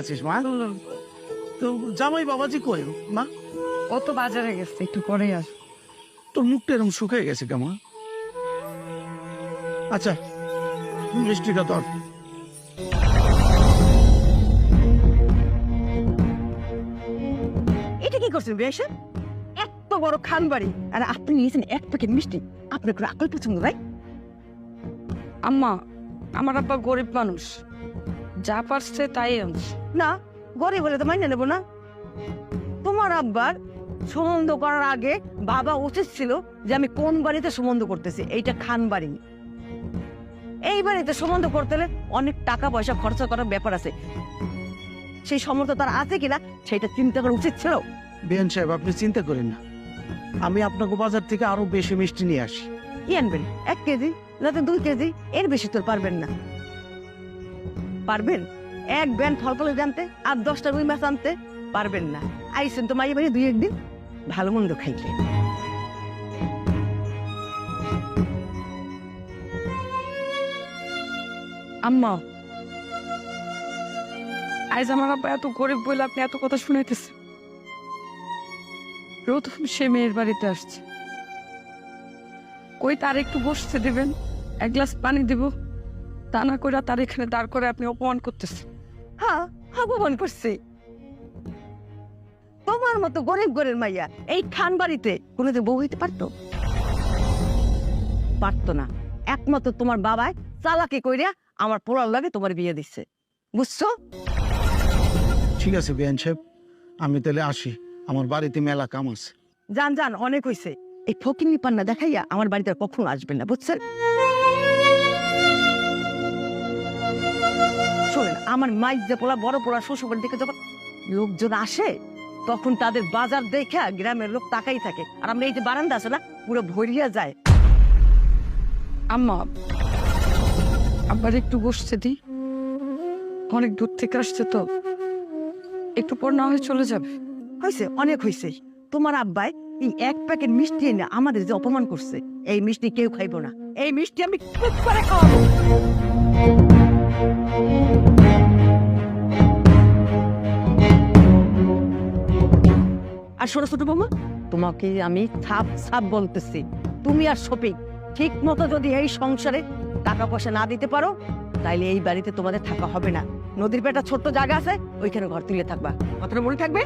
আছিস মা? তো জামাই বাবাজি কই মা? ও তো বাজারে গেছে, একটু পরেই আস। তোর মুখটা এরকম শুকিয়ে গেছে কেমন? আচ্ছা মিষ্টিটা ধর। এটা কি করছেন বেশা? এত বড় খান বাড়ি আর আপনি নিয়েছেন এক প্যাকেট মিষ্টি। আপনার কোনো আকল পছন্দ ভাই? আম্মা, আমার আব্বা গরিব মানুষ, যা পারছে তাই আনছে। না, গরিব বলে তো মাইনে নেবো না। তোমার আব্বার সম্বন্ধ করার আগে বাবা উচিত ছিল যে আমি কোন বাড়িতে সম্বন্ধ করতেছি, এইটা খান বাড়ি। এই বাড়িতে সম্বন্ধ করতে হলে অনেক টাকা পয়সা খরচা করার ব্যাপার আছে, সেই সমর্থ তার আছে কিনা সেটা চিন্তা করা উচিত ছিল। বিয়ান সাহেব আপনি চিন্তা করেন না, আমি আপনাকে বাজার থেকে আরো বেশি মিষ্টি নিয়ে আসি। কি আনবেন? 1 কেজি নাতে 2 কেজি? এর বেশি তো পারবেন না। পারবেন এক ব্যান ফল জানতে আর 10টা রুই মাছ আনতে? পারবেন না। আইসেন তো মাইয়ে বাড়ি 2-1 দিন ভালো মন্দ খাইতে। আম্মা, আজ আমার আব্বা এত গরিব বলে আপনি এত কথা শুনাইতেছেন। প্রথম সে মেয়ের বাড়িতে আসছে, কই তার একটু বসতে দেবেন, 1 গ্লাস পানি দিব, তা না করে তার এখানে দাঁড় করে আপনি অপমান করতেছেন। হ্যাঁ, অপমান করছি। তোমার মতো গরিব ঘরের মাইয়া এই খান বাড়িতে কোনোদিন বউ হইতে পারতো? পারতো না। একমাত্র তোমার বাবাই চালাকি কইরা আমার পোড়ার লাগে তোমার বিয়ে দিচ্ছে, বুঝছো? ঠিক আছে বিয়ান সাহেব, আমি তাহলে আসি, আমার বাড়িতে মেলা কাম আছে। যান যান, অনেক হইছে। এই ফকিন্নি পান্না দেখাইয়া আমার বাড়িতে আর কখনো আসবেন না, বুঝছেন? শোনেন, আমার মাইক যে পোলা বড় পোলা শ্বশুর বাড়ি থেকে যখন লোকজন আসে তখন তাদের বাজার দেখা গ্রামের লোক তাকাই থাকে, আর আমরা এই যে বারান্দা আছে না পুরো ভরিয়া যায়। আম্মা, আব্বার একটু বসতে দি, অনেক দূর থেকে আসছে তো, একটু পর না হয়ে চলে যাবে। হয়েছে, অনেক হয়েছে। তোমার আব্বাই এই 1 প্যাকেট মিষ্টি এনে আমাদের যে অপমান করছে, এই মিষ্টি কেউ খাইবো না। এই মিষ্টি আমি খুব করে খাওয়াবো। আর শোনো ছোট বৌমা, তোমাকে আমি সাপ সাপ বলতেছি, তুমি আর শফিক ঠিক মতো যদি এই সংসারে টাকা পয়সা না দিতে পারো তাইলে এই বাড়িতে তোমাদের থাকা হবে না। নদীর পেটা ছোট্ট জায়গা আছে, ওইখানে ঘর তুলে থাকবা। কথাটা মনে থাকবে?